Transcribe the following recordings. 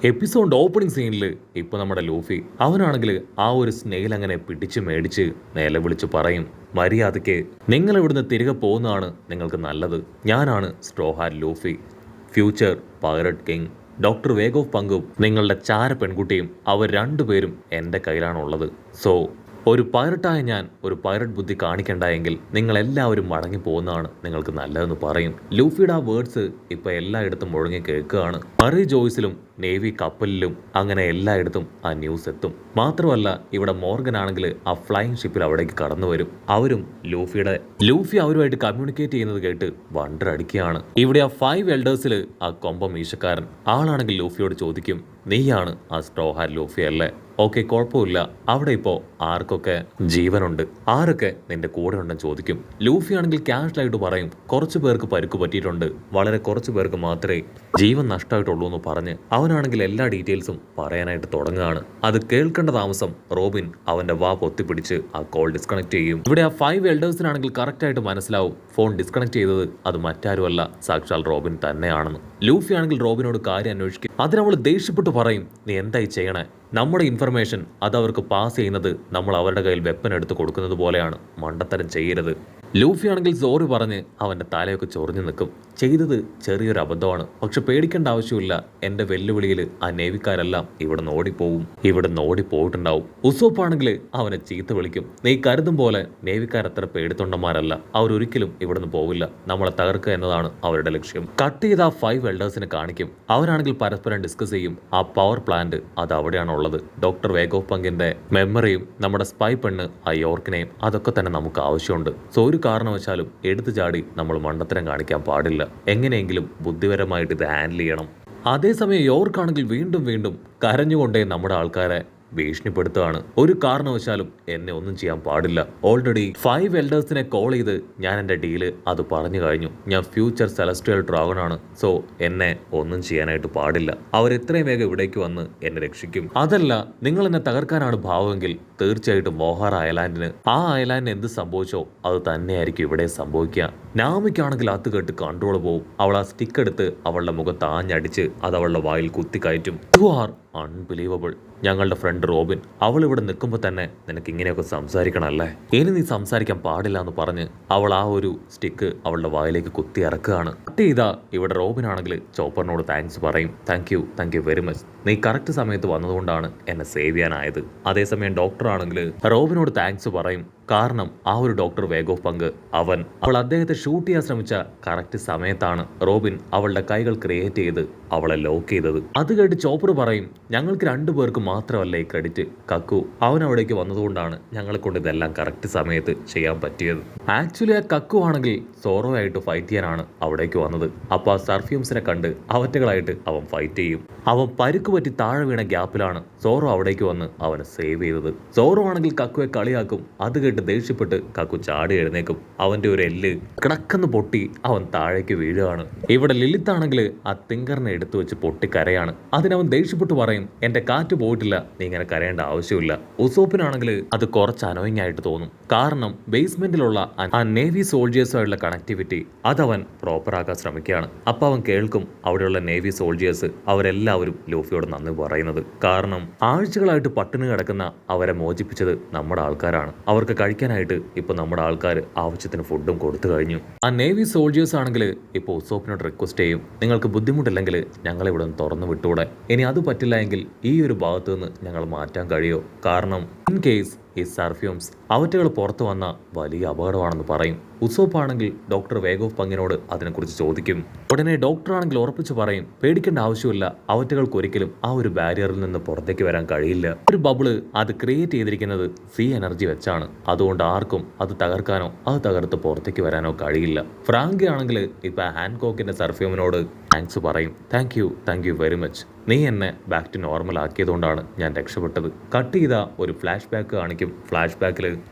Episode opening സീനിൽ ഇപ്പോൾ നമ്മുടെ ലൂഫി അവനാണെങ്കിൽ ആ ഒരു സ്നെയിൽ അങ്ങനെ പിടിച്ച് മേടിച്ച് നിലവിളിച്ച് പറയും, മര്യാദയ്ക്ക് നിങ്ങൾ ഇവിടുന്ന് തിരികെ പോകുന്നതാണ് നിങ്ങൾക്ക് നല്ലത്. ഞാനാണ് straw hat Luffy, future pirate king. Doctor വേഗോഫ് പങ്കും നിങ്ങളുടെ ചാര പെൺകുട്ടിയും അവർ രണ്ടുപേരും എൻ്റെ കയ്യിലാണുള്ളത്. സോ ഒരു പൈററ്റായ ഞാൻ ഒരു പൈററ്റ് ബുദ്ധി കാണിക്കണ്ടായെങ്കിൽ നിങ്ങളെല്ലാവരും മടങ്ങി പോകുന്നതാണ് നിങ്ങൾക്ക് നല്ലതെന്ന് പറയും. ലൂഫിയുടെ ആ വേർഡ്സ് ഇപ്പം എല്ലായിടത്തും മുഴങ്ങി കേൾക്കുകയാണ്. മറി ജോയ്സിലും നേവി കപ്പലിലും അങ്ങനെ എല്ലായിടത്തും ആ ന്യൂസ് എത്തും. മാത്രമല്ല ഇവിടെ മോർഗൻ ആണെങ്കിൽ ആ ഫ്ലൈയിങ് ഷിപ്പിൽ അവിടേക്ക് കടന്നു വരും. അവരും ലൂഫി അവരുമായിട്ട് കമ്മ്യൂണിക്കേറ്റ് ചെയ്യുന്നത് കേട്ട് വണ്ടർ അടിക്കുകയാണ്. ഇവിടെ ആ 5 എൽഡേഴ്സിൽ ആ കൊമ്പ മീശക്കാരൻ ആളാണെങ്കിൽ ലൂഫിയോട് ചോദിക്കും, നീയാണ് ആ സ്ട്രോഹാറ്റ് ലൂഫി അല്ലേ? ഓക്കെ, കുഴപ്പമില്ല. അവിടെ ഇപ്പോൾ ആർക്കൊക്കെ ജീവനുണ്ട്, ആരൊക്കെ നിന്റെ കൂടെ ഉണ്ടെന്ന് ചോദിക്കും. ലൂഫി ആണെങ്കിൽ ക്യാഷ്വലായിട്ട് പറയും, കുറച്ച് പേർക്ക് പരുക്ക് പറ്റിയിട്ടുണ്ട്, വളരെ കുറച്ച് പേർക്ക് മാത്രമേ ജീവൻ നഷ്ടമായിട്ടുള്ളൂ എന്ന് പറഞ്ഞ് അവനാണെങ്കിൽ എല്ലാ ഡീറ്റെയിൽസും പറയാനായിട്ട് തുടങ്ങുകയാണ്. അത് കേൾക്കേണ്ട താമസം റോബിൻ അവന്റെ വാ പൊത്തിപ്പിടിച്ച് ആ കോൾ ഡിസ്കണക്ട് ചെയ്യും. ഇവിടെ ആ 5 എൽഡേഴ്സിനാണെങ്കിൽ കറക്റ്റായിട്ട് മനസ്സിലാവും ഫോൺ ഡിസ്കണക്ട് ചെയ്തത് അത് മറ്റാരുമല്ല, സാക്ഷാൽ റോബിൻ തന്നെയാണെന്ന്. ലൂഫി ആണെങ്കിൽ റോബിനോട് കാര്യം അന്വേഷിക്കും. അതിനവൾ ദേഷ്യപ്പെട്ട് പറയും, നീ എന്തായി ചെയ്യണേ? നമ്മുടെ ഇൻഫർമേഷൻ അത് അവർക്ക് പാസ് ചെയ്യുന്നത് നമ്മൾ അവരുടെ കയ്യിൽ വെപ്പൻ എടുത്ത് കൊടുക്കുന്നത് പോലെയാണ്, മണ്ടത്തരം ചെയ്യരുത്. ലൂഫി ആണെങ്കിൽ സോറി പറഞ്ഞ് അവൻ്റെ തലയൊക്കെ ചൊറിഞ്ഞു നിൽക്കും. ചെയ്തത് ചെറിയൊരു അബദ്ധമാണ്, പക്ഷെ പേടിക്കേണ്ട ആവശ്യമില്ല. എൻ്റെ വെല്ലുവിളിയിൽ ആ നേവിക്കാരെല്ലാം ഇവിടെ നിന്ന് ഓടിപ്പോയിട്ടുണ്ടാവും. ഉസോപ്പാണെങ്കിൽ അവനെ ചീത്ത വിളിക്കും. നീ കരുതും പോലെ നേവിക്കാരത്ര പേടിത്തൊണ്ടന്മാരല്ല, അവരൊരിക്കലും ഇവിടുന്ന് പോവില്ല. നമ്മളെ തകർക്കുക എന്നതാണ് അവരുടെ ലക്ഷ്യം. കട്ട് ചെയ്ത ആ 5 എൽഡേഴ്സിനെ കാണിക്കും. അവരാണെങ്കിൽ പരസ്പരം ഡിസ്കസ് ചെയ്യും. ആ പവർ പ്ലാന്റ് അത് അവിടെയാണ് ഉള്ളത്. ഡോക്ടർ വേഗോഫ് പങ്കിന്റെ മെമ്മറിയും നമ്മുടെ സ്പൈ പെണ്ണ് ആ യോർക്കിനെയും അതൊക്കെ തന്നെ നമുക്ക് ആവശ്യമുണ്ട്. സോ ഒരു കാരണവശാലും എടുത്തു ചാടി നമ്മൾ മണ്ടത്തരം കാണിക്കാൻ പാടില്ല. എങ്ങനെയെങ്കിലും ബുദ്ധിപരമായിട്ട് ഇത് ഹാൻഡിൽ ചെയ്യണം. അതേസമയം യോർക്കാണെങ്കിൽ വീണ്ടും കരഞ്ഞുകൊണ്ടേ നമ്മുടെ ആൾക്കാരെ ഭീഷണിപ്പെടുത്തുകയാണ്. ഒരു കാരണവശാലും എന്നെ ഒന്നും ചെയ്യാൻ പാടില്ല. ഓൾറെഡി 5 എൽഡേഴ്സിനെ കോൾ ചെയ്ത് ഞാൻ എൻ്റെ ഡീല് അത് പറഞ്ഞു കഴിഞ്ഞു. ഞാൻ ഫ്യൂച്ചർ സെലസ്ട്രിയൽ ഡ്രാഗൺ ആണ്. സോ എന്നെ ഒന്നും ചെയ്യാനായിട്ട് പാടില്ല. അവർ എത്രയും വേഗം ഇവിടേക്ക് വന്ന് എന്നെ രക്ഷിക്കും. അതല്ല, നിങ്ങൾ എന്നെ തകർക്കാനാണ് ഭാവമെങ്കിൽ തീർച്ചയായിട്ടും മോഹാർ ഐലാൻഡിന് എന്ത് സംഭവിച്ചോ അത് തന്നെയായിരിക്കും ഇവിടെ സംഭവിക്കുക. നാമിക്കാണെങ്കിൽ അത് കേട്ട് കൺട്രോൾ പോവും. അവൾ ആ സ്റ്റിക്ക് എടുത്ത് അവളുടെ മുഖത്ത് ആഞ്ഞടിച്ച് അത് അവളുടെ വായിൽ കുത്തിക്കയറ്റും. You are unbelievable. ഞങ്ങളുടെ ഫ്രണ്ട് റോബിൻ, അവൾ ഇവിടെ നിൽക്കുമ്പോൾ തന്നെ നിനക്ക് ഇങ്ങനെയൊക്കെ സംസാരിക്കണമല്ലേ? ഇനി നീ സംസാരിക്കാൻ പാടില്ല എന്ന് പറഞ്ഞ് അവൾ ആ ഒരു സ്റ്റിക്ക് അവളുടെ വായിലേക്ക് കുത്തി ഇറക്കുകയാണ്. കട്ട് ചെയ്താ ഇവിടെ റോബിൻ ആണെങ്കിൽ ചോപ്പറിനോട് താങ്ക്സ് പറയും. Thank you very much. നീ കറക്റ്റ് സമയത്ത് വന്നതുകൊണ്ടാണ് എന്നെ സേവ് ചെയ്യാനായത്. അതേസമയം ഡോക്ടർ ആണെങ്കിൽ റോബിനോട് താങ്ക്സ് പറയും. കാരണം ആ ഒരു ഡോക്ടർ വേഗോഫ് പങ്ക് അവൾ അദ്ദേഹത്തെ ഷൂട്ട് ചെയ്യാൻ ശ്രമിച്ച കറക്റ്റ് സമയത്താണ് റോബിൻ അവളുടെ കൈകൾ ക്രിയേറ്റ് ചെയ്ത് അവളെ ലോക്ക് ചെയ്തത്. അത് കേട്ട് ചോപ്പർ പറയും, ഞങ്ങൾക്ക് 2 പേർക്ക് മാത്രമല്ല ഈ ക്രെഡിറ്റ്. കക്കു അവൻ അവിടേക്ക് വന്നതുകൊണ്ടാണ് ഞങ്ങളെ കൊണ്ട് ഇതെല്ലാം കറക്റ്റ് സമയത്ത് ചെയ്യാൻ പറ്റിയത്. ആക്ച്വലി ആ കക്കു ആണെങ്കിൽ സോറോ ആയിട്ട് ഫൈറ്റ് ചെയ്യാനാണ് അവിടേക്ക് വന്നത്. അപ്പോൾ ആ സർഫ്യൂംസിനെ കണ്ട് അവറ്റകളായിട്ട് അവൻ ഫൈറ്റ് ചെയ്യും. അവൻ പരുക്ക് പറ്റി താഴെ വീണ ഗ്യാപ്പിലാണ് സോറോ അവിടേക്ക് വന്ന് അവനെ സേവ് ചെയ്തത്. സോറോ ആണെങ്കിൽ കക്കുവെ കളിയാക്കും. അത് കേട്ട് ദേഷ്യപ്പെട്ട് കക്കു ചാടി എഴുന്നേക്കും. അവന്റെ ഒരു എല്ല് കിടക്കെന്ന് പൊട്ടി അവൻ താഴേക്ക് വീഴുകയാണ്. ഇവിടെ ലിലിത്ത് ആണെങ്കിൽ ആ തിങ്കറിനെ എടുത്തു വെച്ച് പൊട്ടിക്കരയാണ്. അതിനവൻ ദേഷ്യപ്പെട്ട് പറയും, എന്റെ കാറ്റ് പോയിട്ടില്ല, നീ ഇങ്ങനെ കരയേണ്ട ആവശ്യമില്ല. ഉസോപ്പിനാണെങ്കിൽ അത് കുറച്ച് അനോയിങ് ആയിട്ട് തോന്നും. കാരണം ബേസ്മെന്റിലുള്ള ആ നേവി സോൾജിയേഴ്സുമായിട്ടുള്ള കണക്ടിവിറ്റി അതവൻ പ്രോപ്പറാക്കാൻ ശ്രമിക്കുകയാണ്. അപ്പൊ അവൻ കേൾക്കും അവിടെയുള്ള നേവി സോൾജിയേഴ്സ് അവരെല്ലാവരും ലൂഫിയോട് നന്ദി പറയുന്നത്. കാരണം ആഴ്ചകളായിട്ട് പട്ടിണി കിടക്കുന്ന അവരെ മോചിപ്പിച്ചത് നമ്മുടെ ആൾക്കാരാണ്. അവർക്ക് കഴിക്കാനായിട്ട് ഇപ്പൊ നമ്മുടെ ആൾക്കാർ ആവശ്യത്തിന് ഫുഡും കൊടുത്തു കഴിഞ്ഞു. ആ നേവി സോൾജിയേഴ്സ് ആണെങ്കിൽ ഇപ്പോൾ ഉസോപ്പിനോട് റിക്വസ്റ്റ് ചെയ്യും, നിങ്ങൾക്ക് ബുദ്ധിമുട്ടില്ലെങ്കിൽ ഞങ്ങളെ ഇവിടെ നിന്ന് തുറന്നു വിട്ടുകൂടെ? ഇനി അത് പറ്റില്ല എങ്കിൽ ഈ ഒരു ഭാഗത്ത് നിന്ന് ഞങ്ങൾ മാറ്റാൻ കഴിയോ? കാരണം ഇൻ കേസ് ഈ സർഫ്യൂംസ് അവറ്റകൾ പുറത്തു വന്ന വലിയ അപകടമാണെന്ന് പറയും. ഉസോപ്പ് ആണെങ്കിൽ ഡോക്ടർ വേഗോഫ് പങ്കിനോട് അതിനെക്കുറിച്ച് ചോദിക്കും. ഉടനെ ഡോക്ടർ ആണെങ്കിൽ ഉറപ്പിച്ച് പറയും, പേടിക്കേണ്ട ആവശ്യമില്ല, അവറ്റകൾക്ക് ഒരിക്കലും ആ ഒരു ബാരിയറിൽ നിന്ന് പുറത്തേക്ക് വരാൻ കഴിയില്ല. ഒരു ബബിള് അത് ക്രിയേറ്റ് ചെയ്തിരിക്കുന്നത് സീ എനർജി വെച്ചാണ്. അതുകൊണ്ട് ആർക്കും അത് തകർക്കാനോ അത് തകർത്ത് പുറത്തേക്ക് വരാനോ കഴിയില്ല. ഫ്രാങ്കി ആണെങ്കിൽ ഇപ്പൊ ഹാൻകോക്കിന്റെ സർഫ്യൂമിനോട് താങ്ക്സ് പറയും. Thank you very much. നീ എന്നെ ബാക്ക് ടു നോർമൽ ആക്കിയതുകൊണ്ടാണ് ഞാൻ രക്ഷപ്പെട്ടത്. കട്ട് ചെയ്ത ഒരു ഫ്ലാഷ് ബാക്ക് കാണിക്കും. ഫ്ലാഷ് ബാക്കിൽ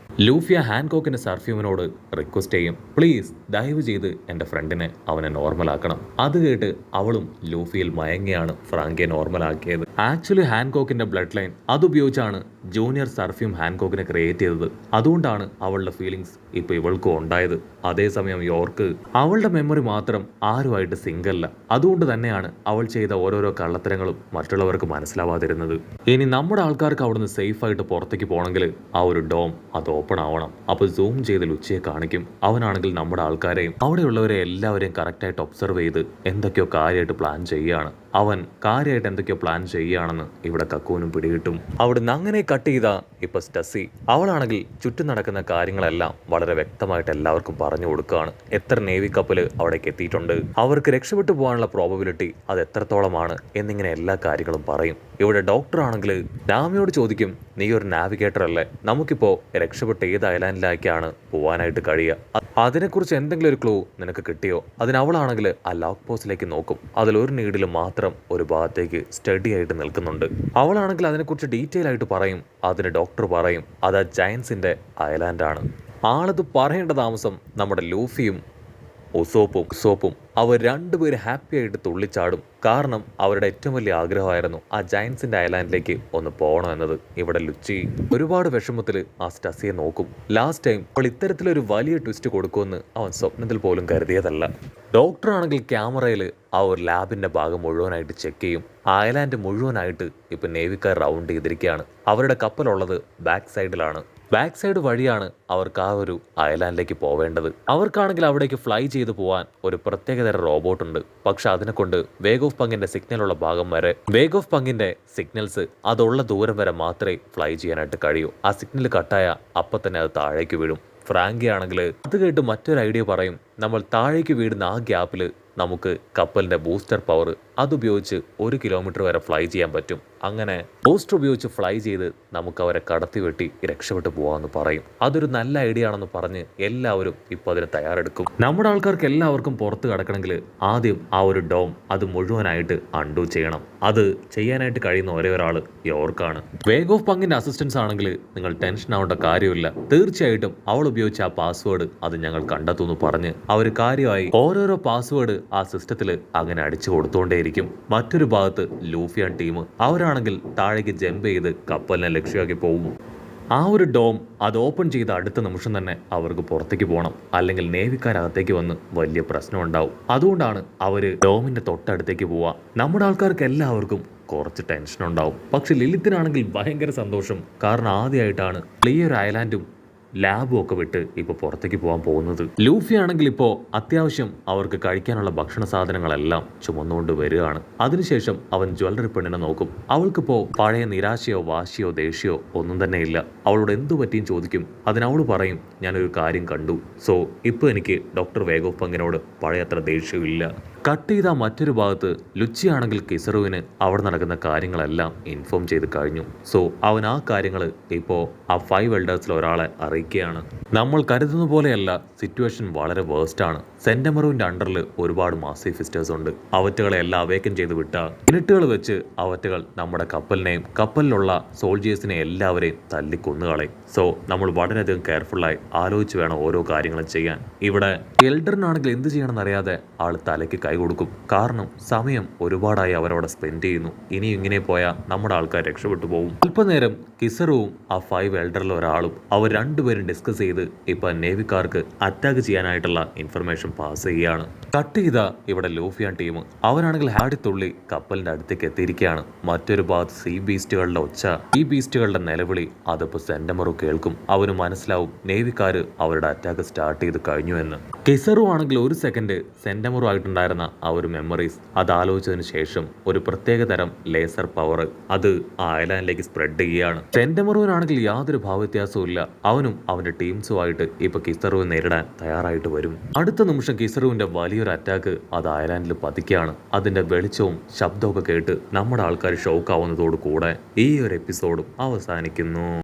ലൂഫിയ ഹാൻകോക്കിന്റെ സർഫ്യൂമിനോട് റിക്വസ്റ്റ് ചെയ്യും, പ്ലീസ് ദയവ് ചെയ്ത് എൻ്റെ ഫ്രണ്ടിനെ അവനെ നോർമലാക്കണം. അത് കേട്ട് അവളും ലൂഫിയിൽ മയങ്ങിയാണ് ഫ്രാങ്കിയെ നോർമലാക്കിയത്. ആക്ച്വലി ഹാൻകോക്കിന്റെ ബ്ലഡ് ലൈൻ അതുപയോഗിച്ചാണ് ജൂനിയർ സർഫ്യൂം ഹാൻകോക്കിനെ ക്രിയേറ്റ് ചെയ്തത്. അതുകൊണ്ടാണ് അവളുടെ ഫീലിങ്സ് ഇപ്പൊ ഇവൾക്കും ഉണ്ടായത്. അതേസമയം യോർക്ക് അവളുടെ മെമ്മറി മാത്രം ആരുമായിട്ട് സിങ്കല്ല. അതുകൊണ്ട് തന്നെയാണ് അവൾ ചെയ്ത ഓരോരോ കള്ളത്തരങ്ങളും മറ്റുള്ളവർക്ക് മനസ്സിലാവാതിരുന്നത്. ഇനി നമ്മുടെ ആൾക്കാർക്ക് അവിടുന്ന് സേഫ് ആയിട്ട് പുറത്തേക്ക് പോകണമെങ്കിൽ ആ ഒരു ഡോം അത് ഓപ്പൺ ആവണം. അപ്പോൾ സൂം ചെയ്ത് ലുച്ചിയെ കാണിക്കും. അവനാണെങ്കിൽ നമ്മുടെ ആൾക്കാരെയും അവിടെയുള്ളവരെ എല്ലാവരെയും കറക്റ്റായിട്ട് ഒബ്സർവ് ചെയ്ത് എന്തൊക്കെയോ കാര്യമായിട്ട് പ്ലാൻ ചെയ്യുകയാണ്. അവൻ കാര്യമായിട്ട് എന്തൊക്കെയോ പ്ലാൻ ചെയ്യുകയാണെന്ന് ഇവിടെ കക്കൂനും പിടികിട്ടും. അവിടുന്ന് അങ്ങനെ കട്ട് ചെയ്ത ഇപ്പൊ സ്റ്റസി അവളാണെങ്കിൽ ചുറ്റും നടക്കുന്ന കാര്യങ്ങളെല്ലാം വളരെ വ്യക്തമായിട്ട് എല്ലാവർക്കും പറഞ്ഞു കൊടുക്കുകയാണ്. എത്ര നേവി കപ്പൽ അവിടേക്ക് എത്തിയിട്ടുണ്ട്, അവർക്ക് രക്ഷപ്പെട്ടു പോകാനുള്ള പ്രോബബിലിറ്റി അത് എത്രത്തോളമാണ് എന്നിങ്ങനെ എല്ലാ കാര്യങ്ങളും പറയും. ഇവിടെ ഡോക്ടർ ആണെങ്കിൽ രാമയോട് ചോദിക്കും, നീ ഒരു നാവിഗേറ്റർ അല്ലേ, നമുക്കിപ്പോൾ രക്ഷപ്പെട്ട് ഏത് ഐലാൻഡിലേക്കാണ് പോകാനായിട്ട് കഴിയുക, അതിനെക്കുറിച്ച് എന്തെങ്കിലും ഒരു ക്ലൂ നിനക്ക് കിട്ടിയോ? അതിനവളാണെങ്കിൽ ആ ലോക്ക് പോസ്റ്റിലേക്ക് നോക്കും. അതിലൊരു നീഡിൽ മാത്രം ഒരു ഭാഗത്തേക്ക് സ്റ്റഡി ആയിട്ട് നിൽക്കുന്നുണ്ട്. അവളാണെങ്കിൽ അതിനെക്കുറിച്ച് ഡീറ്റെയിൽ ആയിട്ട് പറയും. അതിന് ഡോക്ടർ പറയും അത് ആ ജയൻസിന്റെ ഐലാൻഡാണ്. ആളത് പറയേണ്ട താമസം നമ്മുടെ ലൂഫിയും ഉസോപ്പും അവർ രണ്ടുപേരും ഹാപ്പി ആയിട്ട് തുള്ളിച്ചാടും. കാരണം അവരുടെ ഏറ്റവും വലിയ ആഗ്രഹമായിരുന്നു ആ ജയൻസിന്റെ ഐലാൻഡിലേക്ക് ഒന്ന് പോകണം എന്നത്. ഇവിടെ ലുച്ചി ഒരുപാട് വിഷമത്തിൽ ആ സ്റ്റസിയെ നോക്കും. ലാസ്റ്റ് ടൈം അവൾ ഇത്തരത്തിലൊരു വലിയ ട്വിസ്റ്റ് കൊടുക്കുമെന്ന് അവൻ സ്വപ്നത്തിൽ പോലും കരുതിയതല്ല. ഡോക്ടർ ആണെങ്കിൽ ക്യാമറയിൽ ആ ഒരു ലാബിന്റെ ഭാഗം മുഴുവനായിട്ട് ചെക്ക് ചെയ്യും. ആ ഐലാൻഡ് മുഴുവനായിട്ട് ഇപ്പൊ നേവിക്കാർ റൗണ്ട് ചെയ്തിരിക്കുകയാണ്. അവരുടെ കപ്പലുള്ളത് ബാക്ക് സൈഡിലാണ്. ബാക്ക് സൈഡ് വഴിയാണ് അവർക്ക് ആ ഒരു ഐലാൻഡിലേക്ക് പോവേണ്ടത്. അവർക്കാണെങ്കിൽ അവിടേക്ക് ഫ്ലൈ ചെയ്ത് പോകാൻ ഒരു പ്രത്യേകതരം റോബോട്ട് ഉണ്ട്. പക്ഷെ അതിനെ കൊണ്ട് വേഗ് ഓഫ് പങ്കിന്റെ സിഗ്നലുള്ള ഭാഗം വരെ, വേഗ് ഓഫ് പങ്കിന്റെ സിഗ്നൽസ് അതുള്ള ദൂരം വരെ മാത്രമേ ഫ്ലൈ ചെയ്യാനായിട്ട് കഴിയൂ. ആ സിഗ്നൽ കട്ടായ അപ്പം തന്നെ അത് താഴേക്ക് വീഴും. ഫ്രാങ്കി ആണെങ്കിൽ അത് കേട്ട് മറ്റൊരു ഐഡിയ പറയും, നമ്മൾ താഴേക്ക് വീഴുന്ന ആ ഗ്യാപ്പിൽ നമുക്ക് കപ്പലിന്റെ ബൂസ്റ്റർ പവർ അതുപയോഗിച്ച് 1 കിലോമീറ്റർ വരെ ഫ്ലൈ ചെയ്യാൻ പറ്റും. അങ്ങനെ ബൂസ്റ്റർ ഉപയോഗിച്ച് ഫ്ലൈ ചെയ്ത് നമുക്ക് അവരെ കടത്തി വെട്ടി രക്ഷപ്പെട്ടു പോകാമെന്ന് പറയും. അതൊരു നല്ല ഐഡിയ ആണെന്ന് പറഞ്ഞ് എല്ലാവരും ഇപ്പോൾ അതിന് തയ്യാറെടുക്കും. നമ്മുടെ ആൾക്കാർക്ക് എല്ലാവർക്കും പുറത്ത് കടക്കണമെങ്കിൽ ആദ്യം ആ ഒരു ഡോം അത് മുഴുവനായിട്ട് അൺഡു ചെയ്യണം. അത് ചെയ്യാനായിട്ട് കഴിയുന്ന ഒരേ ഒരാൾ യോർക്കാണ്. വേഗ് ഓഫ് പങ്കിന്റെ അസിസ്റ്റൻസ് ആണെങ്കിൽ നിങ്ങൾ ടെൻഷൻ ആവേണ്ട കാര്യമില്ല, തീർച്ചയായിട്ടും അവൾ ഉപയോഗിച്ച ആ പാസ്വേഡ് അത് ഞങ്ങൾ കണ്ടെത്തുമെന്ന് പറഞ്ഞ് അവർ കാര്യമായി ഓരോരോ പാസ്വേഡ് ആ സിസ്റ്റത്തിൽ അങ്ങനെ അടിച്ചു കൊടുത്തുകൊണ്ടേയിരിക്കും. മറ്റൊരു ഭാഗത്ത് ലൂഫിയൻ ടീം അവരാണെങ്കിൽ താഴേക്ക് ജമ്പ് ചെയ്ത് കപ്പലിനെ ലക്ഷ്യമാക്കി പോകും. ആ ഒരു ഡോം അത് ഓപ്പൺ ചെയ്ത അടുത്ത നിമിഷം തന്നെ അവർക്ക് പുറത്തേക്ക് പോകണം, അല്ലെങ്കിൽ നേവിക്കാരകത്തേക്ക് വന്ന് വലിയ പ്രശ്നം ഉണ്ടാവും. അതുകൊണ്ടാണ് അവര് ഡോമിന്റെ തൊട്ടടുത്തേക്ക് പോവുക. നമ്മുടെ ആൾക്കാർക്ക് എല്ലാവർക്കും കുറച്ച് ടെൻഷൻ ഉണ്ടാവും. പക്ഷെ ലിലിത്തിനാണെങ്കിൽ ഭയങ്കര സന്തോഷം. കാരണം ആദ്യമായിട്ടാണ് ക്ലിയർ ഐലാൻഡും ലാബും ഒക്കെ വിട്ട് ഇപ്പോൾ പുറത്തേക്ക് പോകാൻ പോകുന്നത്. ലൂഫി ആണെങ്കിൽ ഇപ്പോൾ അത്യാവശ്യം അവർക്ക് കഴിക്കാനുള്ള ഭക്ഷണ സാധനങ്ങളെല്ലാം ചുമന്നുകൊണ്ട് വരികയാണ്. അതിനുശേഷം അവൻ ജ്വല്ലറി പെണ്ണിനെ നോക്കും. അവൾക്കിപ്പോൾ പഴയ നിരാശയോ വാശിയോ ദേഷ്യമോ ഒന്നും തന്നെ ഇല്ല. അവളോട് എന്തു പറ്റിയും ചോദിക്കും. അതിനവൾ പറയും, ഞാനൊരു കാര്യം കണ്ടു. സോ ഇപ്പോൾ എനിക്ക് ഡോക്ടർ വേഗ് ഓഫ് പങ്കിനോട് പഴയ അത്ര ദേഷ്യമില്ല. കട്ട് ചെയ്ത മറ്റൊരു ഭാഗത്ത് ലുച്ചിയാണെങ്കിൽ കിസറുവിന് അവിടെ നടക്കുന്ന കാര്യങ്ങളെല്ലാം ഇൻഫോം ചെയ്ത് കഴിഞ്ഞു. സോ അവൻ ആ കാര്യങ്ങൾ ഇപ്പോൾ ആ 5 എൽഡേഴ്സിൽ ഒരാളെ അറിയിക്കുകയാണ്. നമ്മൾ കരുതുന്ന പോലെയല്ല, സിറ്റുവേഷൻ വളരെ വേഴ്സ്റ്റ് ആണ്. സെന്റമറുവിന്റെ അണ്ടറിൽ ഒരുപാട് മാസിഫിസ്റ്റേഴ്സ് ഉണ്ട്. അവറ്റകളെ എല്ലാം അവേക്കൻ ചെയ്ത് വിട്ട മിനിറ്റുകൾ വെച്ച് അവറ്റകൾ നമ്മുടെ കപ്പലിനെയും കപ്പലിലുള്ള സോൾജേഴ്സിനെ എല്ലാവരെയും തല്ലിക്കൊന്നുകളയും. സോ നമ്മൾ വളരെയധികം കെയർഫുള്ളായി ആലോചിച്ച് വേണം ഓരോ കാര്യങ്ങളും ചെയ്യാൻ. ഇവിടെ എൽഡറിനാണെങ്കിൽ എന്ത് ചെയ്യണമെന്ന് അറിയാതെ ആൾ തലയ്ക്ക് കൈ കൊടുക്കും. കാരണം സമയം ഒരുപാടായി അവരവിടെ സ്പെൻഡ് ചെയ്യുന്നു. ഇനി ഇങ്ങനെ പോയാൽ നമ്മുടെ ആൾക്കാർ രക്ഷപ്പെട്ടു പോകും. അല്പനേരം കിസറുവും ആ 5 എൽഡറിൽ ഒരാളും അവർ രണ്ടുപേരും ഡിസ്കസ് ചെയ്ത് ഇപ്പൊ നേവിക്കാർക്ക് അറ്റാക്ക് ചെയ്യാനായിട്ടുള്ള ഇൻഫർമേഷൻ പാസ് ചെയ്യുകയാണ്. കട്ട് ചെയ്ത ഇവിടെ ലൂഫിയൻ ടീം അവരാണെങ്കിൽ ഹാഡിത്തുള്ളി കപ്പലിന്റെ അടുത്തേക്ക് എത്തിയിരിക്കുകയാണ്. മറ്റൊരു ഭാഗത്ത് സീ ബീസ്റ്റുകളുടെ ഒച്ച, ഈ ബീസ്റ്റുകളുടെ നിലവിളി അതിപ്പോ സെന്റമറു കേൾക്കും. അവന് മനസ്സിലാവും നേവിക്കാര് അവരുടെ അറ്റാക്ക് സ്റ്റാർട്ട് ചെയ്ത് കഴിഞ്ഞു എന്ന്. കിസറു ആണെങ്കിൽ ഒരു സെക്കൻഡ് സെന്റമറു ആയിട്ടുണ്ടായിരുന്ന ആ ഒരു മെമ്മറീസ് അത് ആലോചിച്ചതിന് ശേഷം ഒരു പ്രത്യേക തരം ലേസർ പവർ അത് ആ ഐലാൻഡിലേക്ക് സ്പ്രെഡ് ചെയ്യുകയാണ്. സെന്റമറുവിനാണെങ്കിൽ യാതൊരു ഭാവവ്യത്യാസവും ഇല്ല. അവനും അവന്റെ ടീംസുമായിട്ട് ഇപ്പൊ കിസറുവിനെ നേരിടാൻ തയ്യാറായിട്ട് വരും. അടുത്ത നിമിഷം കിസറുവിന്റെ വലിയൊരു അറ്റാക്ക് അത് ഐലാൻഡിൽ പതിക്കുകയാണ്. അതിന്റെ വെളിച്ചവും ശബ്ദമൊക്കെ കേട്ട് നമ്മുടെ ആൾക്കാർ ഷോക്ക് ആവുന്നതോടു കൂടെ ഈ ഒരു എപ്പിസോഡും അവസാനിക്കുന്നു.